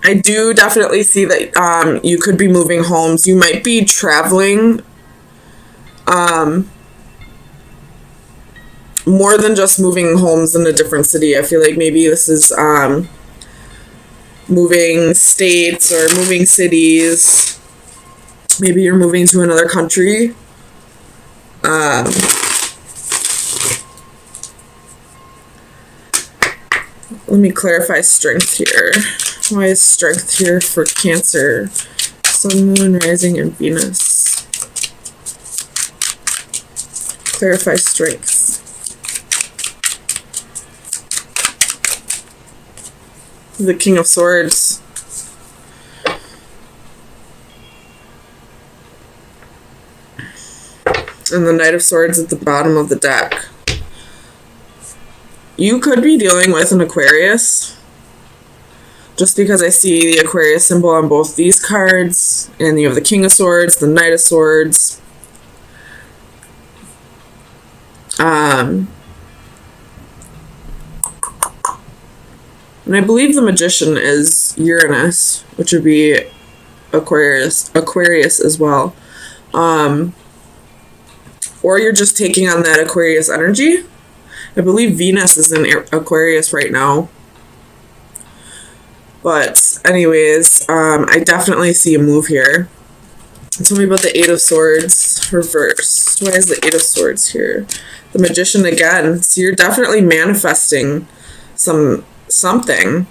I do definitely see that you could be moving homes. You might be traveling more than just moving homes in a different city. I feel like maybe this is moving states or moving cities. Maybe you're moving to another country. Let me clarify strength here. Why is strength here for Cancer? Sun, Moon, Rising, and Venus. Clarify strength. The King of Swords. And the Knight of Swords at the bottom of the deck. You could be dealing with an Aquarius. Just because I see the Aquarius symbol on both these cards. And you have the King of Swords, the Knight of Swords. And I believe the Magician is Uranus, which would be Aquarius as well. Or you're just taking on that Aquarius energy. I believe Venus is in Aquarius right now. But anyways, I definitely see a move here. Tell me about the Eight of Swords reversed. Why is the Eight of Swords here? The Magician again. So you're definitely manifesting something.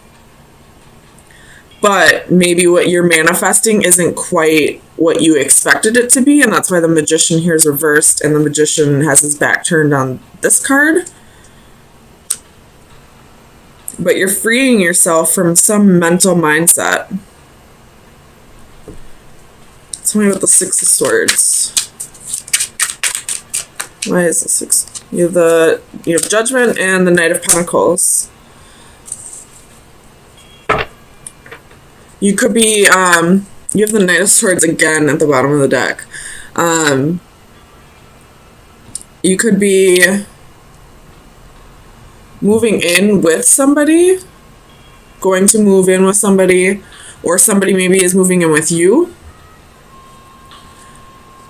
But maybe what you're manifesting isn't quite what you expected it to be, and that's why the Magician here is reversed, and the Magician has his back turned on this card. But you're freeing yourself from some mental mindset. Tell me about the Six of Swords. Why is the Six? You have Judgment and the Knight of Pentacles. You could be, you have the Knight of Swords again at the bottom of the deck. You could be moving in with somebody, going to move in with somebody, or somebody maybe is moving in with you.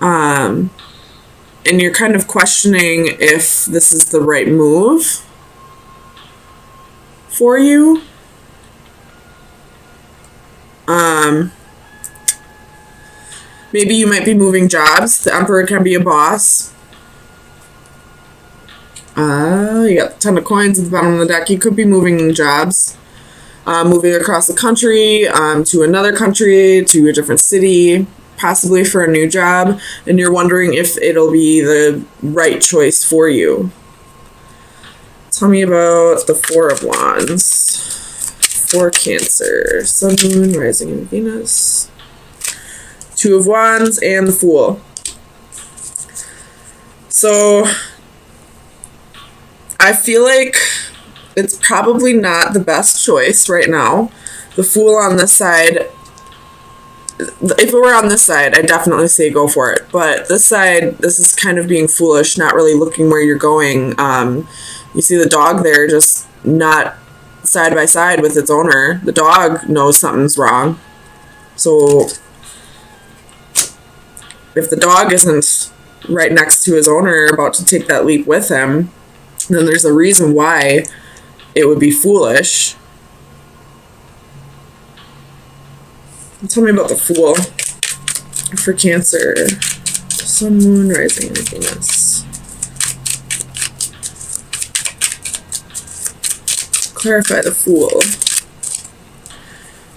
And you're kind of questioning if this is the right move for you. Maybe you might be moving jobs. The Emperor can be a boss. You got the Ten of Coins at the bottom of the deck. You could be moving jobs. Moving across the country, to another country, to a different city, possibly for a new job, and you're wondering if it'll be the right choice for you. Tell me about the Four of Wands for Cancer. Sun, Moon, Rising, and Venus. Two of Wands and the Fool. So I feel like it's probably not the best choice right now. The Fool on this side, if it were on this side, I'd definitely say go for it. But this side, this is kind of being foolish, not really looking where you're going. You see the dog there just not side by side with its owner. The dog knows something's wrong. So if the dog isn't right next to his owner about to take that leap with him, then there's a reason why it would be foolish. Tell me about the Fool for Cancer. Sun, Moon, Rising, and Venus. Clarify the Fool.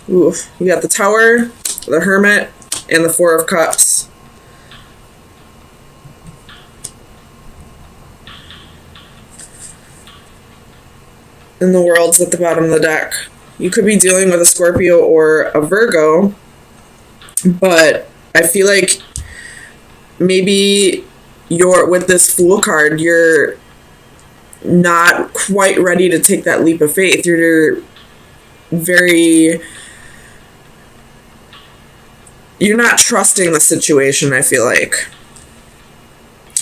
Ooh, you got the Tower, the Hermit, and the Four of Cups. And the World's at the bottom of the deck. You could be dealing with a Scorpio or a Virgo, but I feel like maybe with this Fool card, you're not quite ready to take that leap of faith. You're not trusting the situation, I feel like.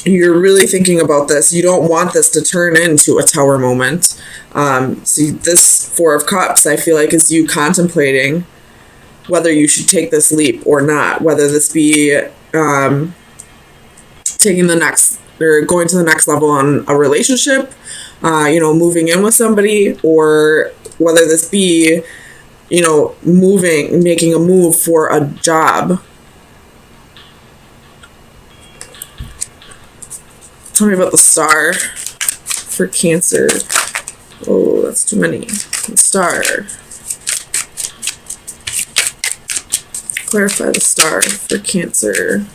You're really thinking about this. You don't want this to turn into a Tower moment. So this Four of Cups, I feel like, is you contemplating whether you should take this leap or not, whether this be taking the next or going to the next level on a relationship, moving in with somebody, or whether this be, making a move for a job. Tell me about the star for Cancer. Oh, that's too many. The star. Clarify the star for Cancer.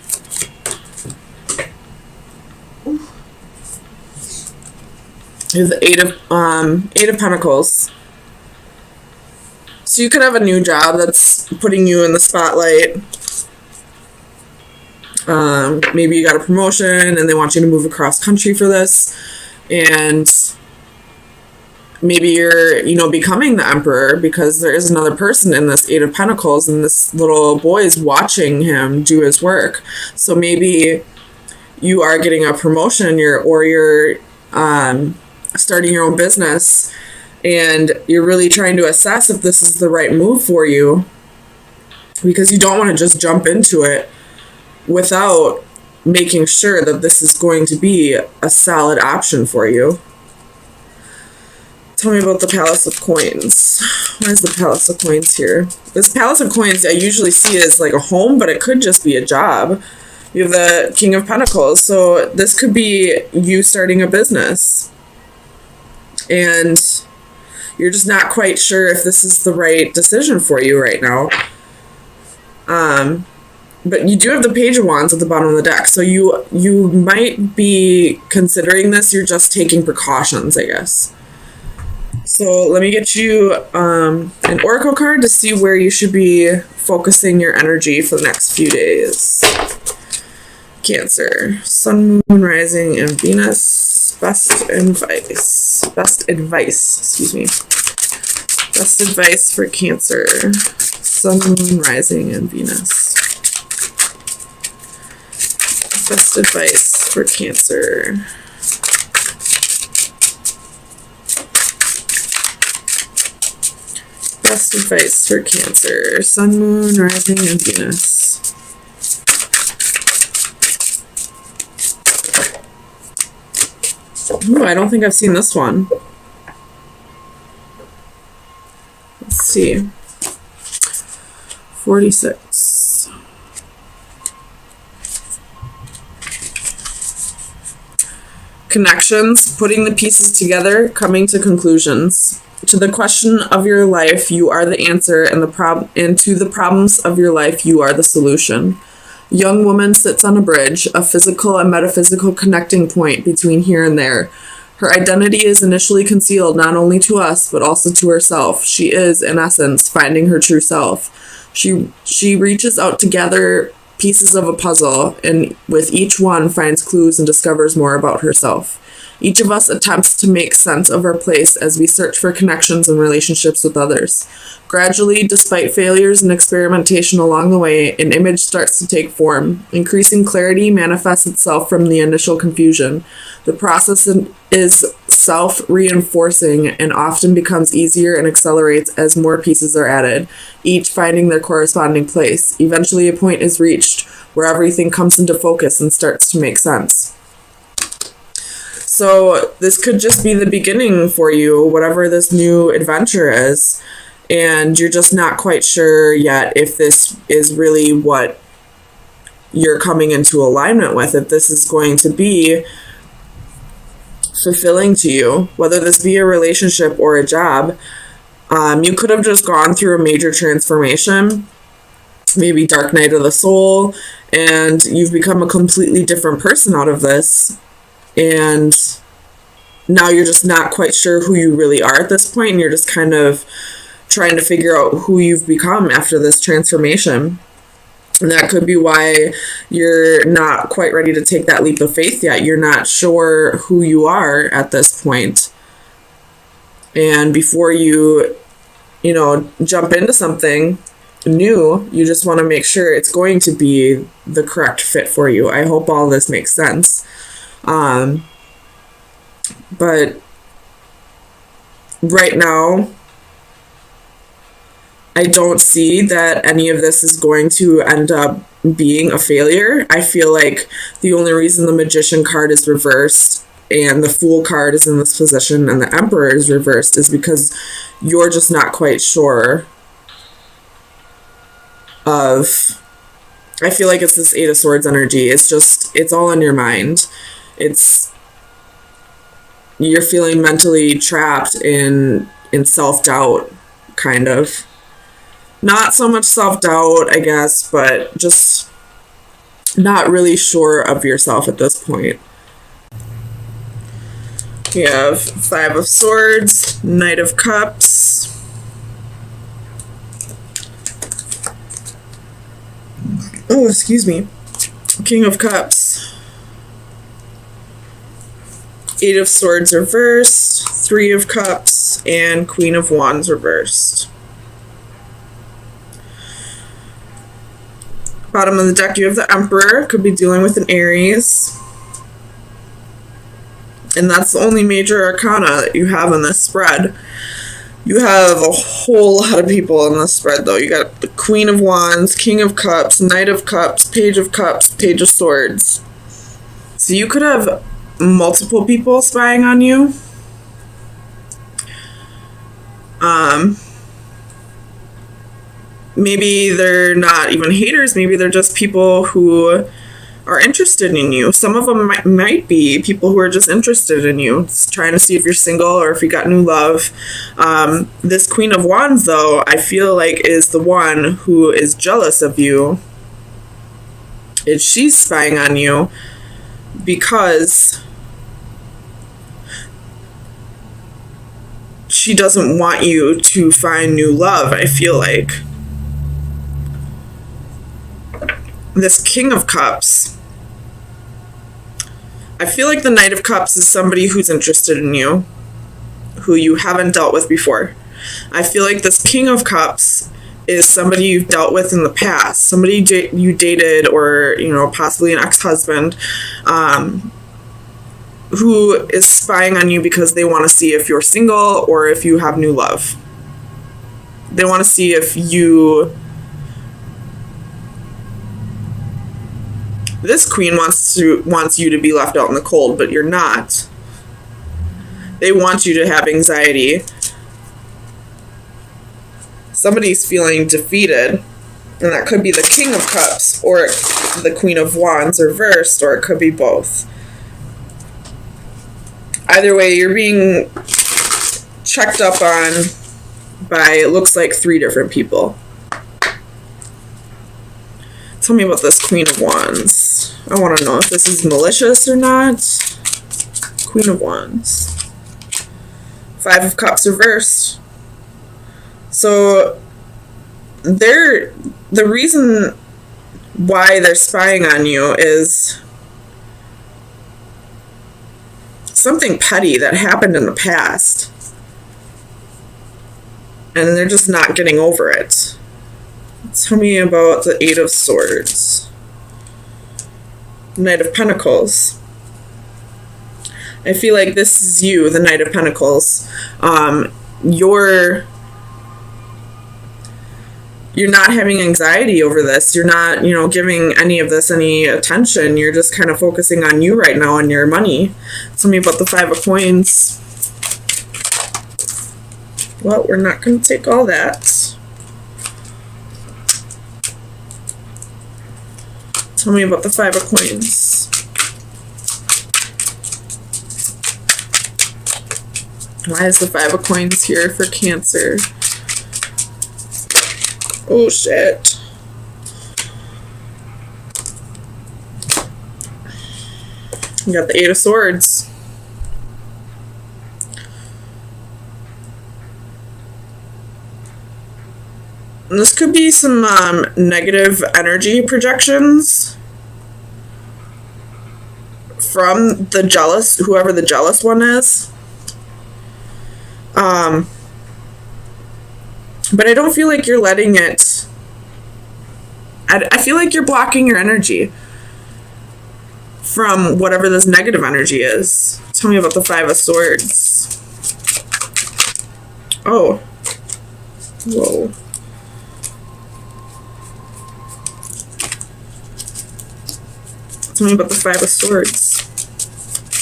Here's the Eight of Pentacles. So you could have a new job that's putting you in the spotlight. Maybe you got a promotion and they want you to move across country for this, and maybe you're becoming the emperor because there is another person in this Eight of Pentacles, and this little boy is watching him do his work. So maybe you are getting a promotion, you're starting your own business, and you're really trying to assess if this is the right move for you, because you don't want to just jump into it without making sure that this is going to be a solid option for you. Tell me about the Palace of Coins. Why is the Palace of Coins here? This Palace of Coins I usually see as like a home, but it could just be a job. You have the King of Pentacles, so this could be you starting a business, and you're just not quite sure if this is the right decision for you right now. But you do have the Page of Wands at the bottom of the deck, so you might be considering this. You're just taking precautions, I guess. So let me get you an Oracle card to see where you should be focusing your energy for the next few days. Cancer, Sun, Moon, Rising, and Venus. Best advice, excuse me. Best advice for Cancer, Sun, Moon, Rising, and Venus. Best advice for Cancer. Best advice for Cancer, Sun, Moon, Rising, and Venus. Oh, I don't think I've seen this one. Let's see. 46. Connections, putting the pieces together, coming to conclusions. To the question of your life, you are the answer, and to the problems of your life, you are the solution. Young woman sits on a bridge, a physical and metaphysical connecting point between here and there. Her identity is initially concealed not only to us, but also to herself. She is, in essence, finding her true self. She reaches out to gather pieces of a puzzle, and with each one finds clues and discovers more about herself. Each of us attempts to make sense of our place as we search for connections and relationships with others. Gradually, despite failures and experimentation along the way, an image starts to take form. Increasing clarity manifests itself from the initial confusion. The process is self-reinforcing and often becomes easier and accelerates as more pieces are added, each finding their corresponding place. Eventually, a point is reached where everything comes into focus and starts to make sense. So this could just be the beginning for you, whatever this new adventure is, and you're just not quite sure yet if this is really what you're coming into alignment with, if this is going to be fulfilling to you, whether this be a relationship or a job. You could have just gone through a major transformation, maybe dark night of the soul, and you've become a completely different person out of this. And now you're just not quite sure who you really are at this point, and you're just kind of trying to figure out who you've become after this transformation. And that could be why you're not quite ready to take that leap of faith yet. You're not sure who you are at this point. And before you jump into something new, you just want to make sure it's going to be the correct fit for you. I hope all this makes sense. But right now, I don't see that any of this is going to end up being a failure. I feel like the only reason the Magician card is reversed and the Fool card is in this position and the Emperor is reversed is because you're just not quite sure of... I feel like it's this Eight of Swords energy. It's all in your mind. You're feeling mentally trapped in self-doubt, kind of. Not so much self-doubt, I guess, but just not really sure of yourself at this point. We have Five of Swords, Knight of Cups, oh, excuse me, King of Cups, Eight of Swords reversed, Three of Cups, and Queen of Wands reversed. Bottom of the deck, you have the Emperor. Could be dealing with an Aries. And that's the only major arcana that you have in this spread. You have a whole lot of people in this spread, though. You got the Queen of Wands, King of Cups, Knight of Cups, Page of Cups, Page of Swords. So you could have multiple people spying on you. Maybe they're not even haters. Maybe they're just people who are interested in you. Some of them might be people who are just interested in you, just trying to see if you're single or if you got new love. This Queen of Wands, though, I feel like is the one who is jealous of you. She's spying on you because she doesn't want you to find new love, I feel like. This King of Cups, I feel like the Knight of Cups is somebody who's interested in you, who you haven't dealt with before. I feel like this King of Cups is somebody you've dealt with in the past, somebody you dated, or, you know, possibly an ex-husband, who is spying on you because they want to see if you're single or if you have new love. They want to see if you... This queen wants you to be left out in the cold, but you're not. They want you to have anxiety. Somebody's feeling defeated, and that could be the King of Cups or the Queen of Wands reversed, or it could be both. Either way, you're being checked up on by, it looks like, 3 different people. Tell me about this Queen of Wands. I want to know if this is malicious or not. Queen of Wands. Five of Cups reversed. So, the reason why they're spying on you is something petty that happened in the past. And they're just not getting over it. Tell me about the Eight of Swords. Knight of Pentacles. I feel like this is you, the Knight of Pentacles. You're not having anxiety over this. You're not, you know, giving any of this any attention. You're just kind of focusing on you right now and your money. Tell me about the Five of Coins. Well, we're not going to take all that. Tell me about the Five of Coins. Why is the Five of Coins here for Cancer? Oh, shit. You got the Eight of Swords. And this could be some negative energy projections from the jealous, whoever the jealous one is. But I don't feel like you're letting it... I feel like you're blocking your energy from whatever this negative energy is. Tell me about the Five of Swords. Oh. Whoa. Tell me about the Five of Swords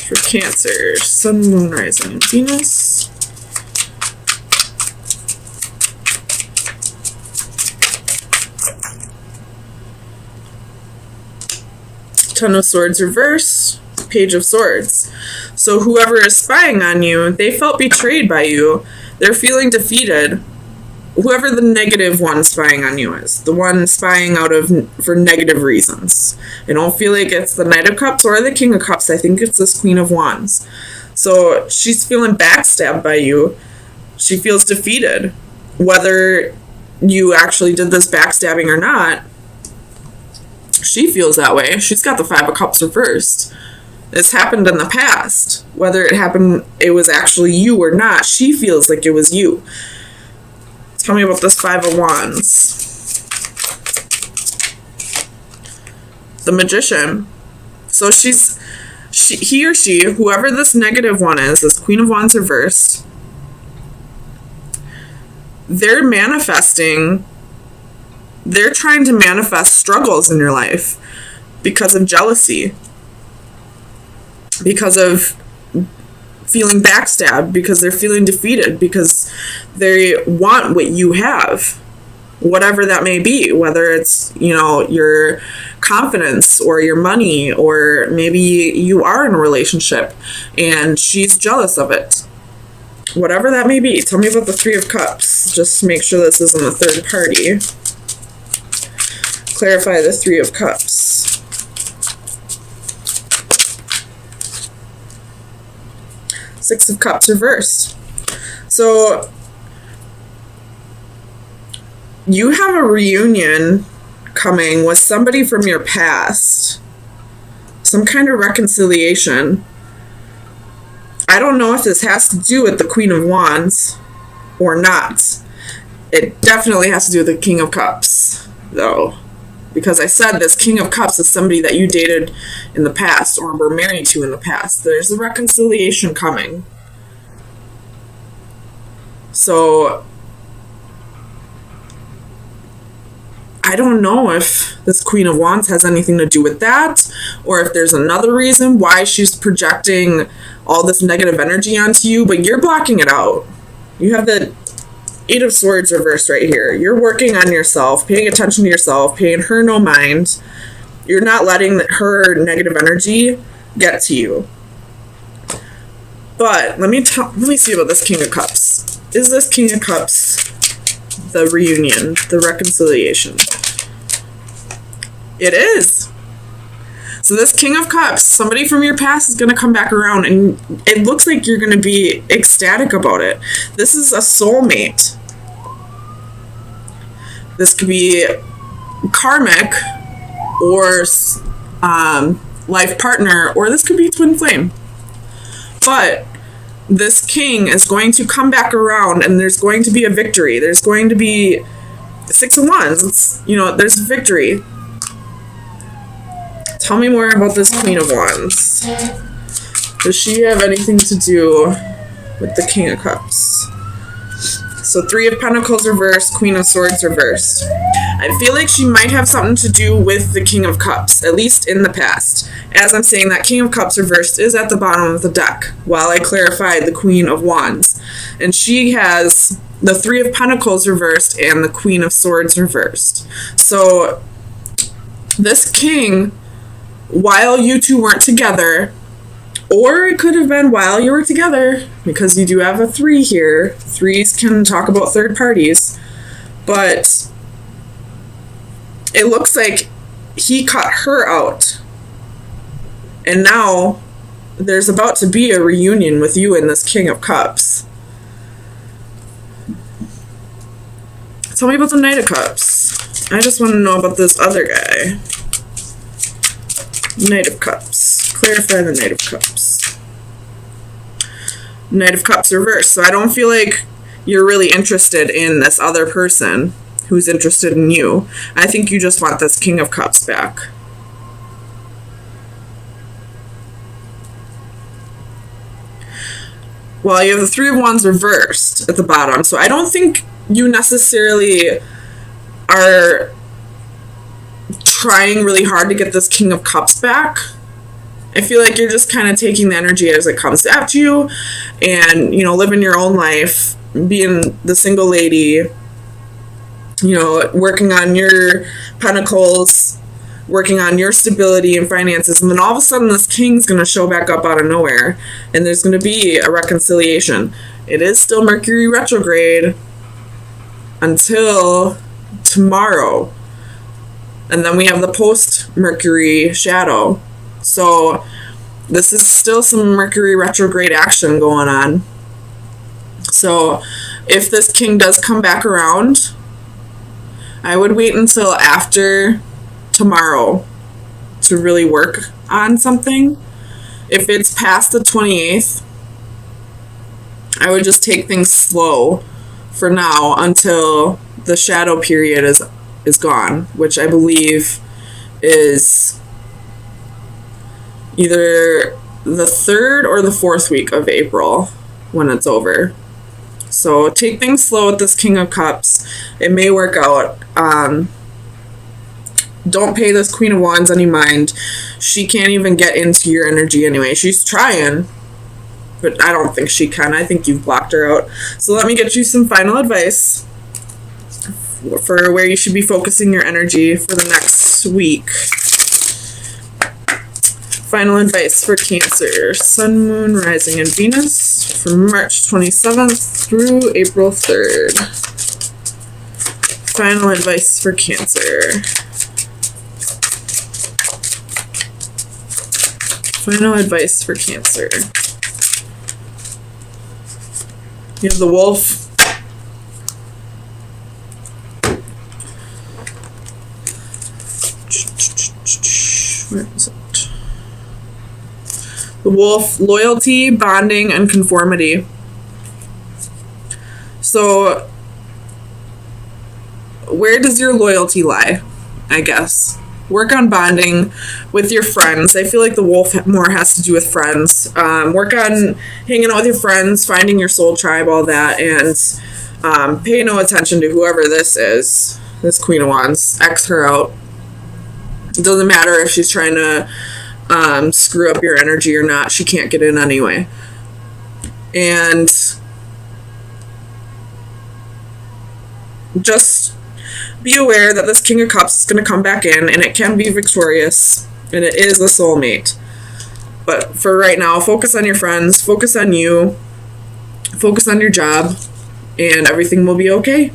for Cancer, Sun, Moon, Rising, and Venus. Ten of Swords reversed, Page of Swords. So whoever is spying on you, they felt betrayed by you. They're feeling defeated. Whoever the negative one spying on you is, the one spying for negative reasons. I don't feel like it's the Knight of Cups or the King of Cups. I think it's this Queen of Wands. So she's feeling backstabbed by you. She feels defeated. Whether you actually did this backstabbing or not, she feels that way. She's got the Five of Cups reversed. This happened in the past. Whether it was actually you or not, she feels like it was you. Tell me about this Five of Wands. The Magician. So he or she, whoever this negative one is, this Queen of Wands reversed, they're trying to manifest struggles in your life because of jealousy, because of feeling backstabbed, because they're feeling defeated, because they want what you have, whatever that may be, whether it's, your confidence or your money, or maybe you are in a relationship and she's jealous of it. Whatever that may be. Tell me about the Three of Cups. Just to make sure this isn't a third party. Clarify the Three of Cups. Six of Cups reversed. So you have a reunion coming with somebody from your past. Some kind of reconciliation. I don't know if this has to do with the Queen of Wands or not. It definitely has to do with the King of Cups, though. Because I said this King of Cups is somebody that you dated in the past or were married to in the past. There's a reconciliation coming. So I don't know if this Queen of Wands has anything to do with that, or if there's another reason why she's projecting all this negative energy onto you, but you're blocking it out. You have the Eight of Swords reversed right here. You're working on yourself, paying attention to yourself, paying her no mind. You're not letting her negative energy get to you. But let me see about this King of Cups. Is this King of Cups the reunion, the reconciliation? It is. So this King of Cups, somebody from your past is going to come back around, and it looks like you're going to be ecstatic about it. This is a soulmate. This could be karmic or life partner, or this could be twin flame. But this king is going to come back around, and there's going to be a victory. There's going to be Six of Wands. There's a victory. Tell me more about this Queen of Wands. Does she have anything to do with the King of Cups? So Three of Pentacles reversed, Queen of Swords reversed. I feel like she might have something to do with the King of Cups, at least in the past. As I'm saying, that King of Cups reversed is at the bottom of the deck, while I clarified the Queen of Wands. And she has the Three of Pentacles reversed and the Queen of Swords reversed. So this king, while you two weren't together, or it could have been while you were together, because you do have a 3 here. 3s can talk about third parties. But it looks like he cut her out. And now there's about to be a reunion with you and this King of Cups. Tell me about the Knight of Cups. I just want to know about this other guy. Knight of Cups. Clarify the Knight of Cups. Knight of Cups reversed. So I don't feel like you're really interested in this other person who's interested in you. I think you just want this King of Cups back. Well, you have the Three of Wands reversed at the bottom. So I don't think you necessarily are trying really hard to get this King of Cups back. I feel like you're just kind of taking the energy as it comes at you and, living your own life, being the single lady, working on your pentacles, working on your stability and finances. And then all of a sudden this king's going to show back up out of nowhere and there's going to be a reconciliation. It is still Mercury retrograde until tomorrow. And then we have the post-Mercury shadow. So this is still some Mercury retrograde action going on. So if this king does come back around, I would wait until after tomorrow to really work on something. If it's past the 28th, I would just take things slow for now until the shadow period is gone, which I believe is either the 3rd or the 4th week of April when it's over. So take things slow with this King of Cups. It may work out. Don't pay this Queen of Wands any mind. She can't even get into your energy anyway. She's trying, but I don't think she can. I think you've blocked her out. So let me get you some final advice for where you should be focusing your energy for the next week. Final advice for Cancer, Sun, Moon, Rising, and Venus from March 27th through April 3rd. Final advice for Cancer. Final advice for Cancer. You have the Wolf. Where is it? The Wolf, loyalty, bonding, and conformity. So, where does your loyalty lie? I guess. Work on bonding with your friends. I feel like the Wolf more has to do with friends. Work on hanging out with your friends, finding your soul tribe, all that, and pay no attention to whoever this is. This Queen of Wands. X her out. It doesn't matter if she's trying to screw up your energy or not. She can't get in anyway. And just be aware that this King of Cups is going to come back in, and it can be victorious, and it is a soulmate. But for right now, focus on your friends, focus on you, focus on your job, and everything will be okay.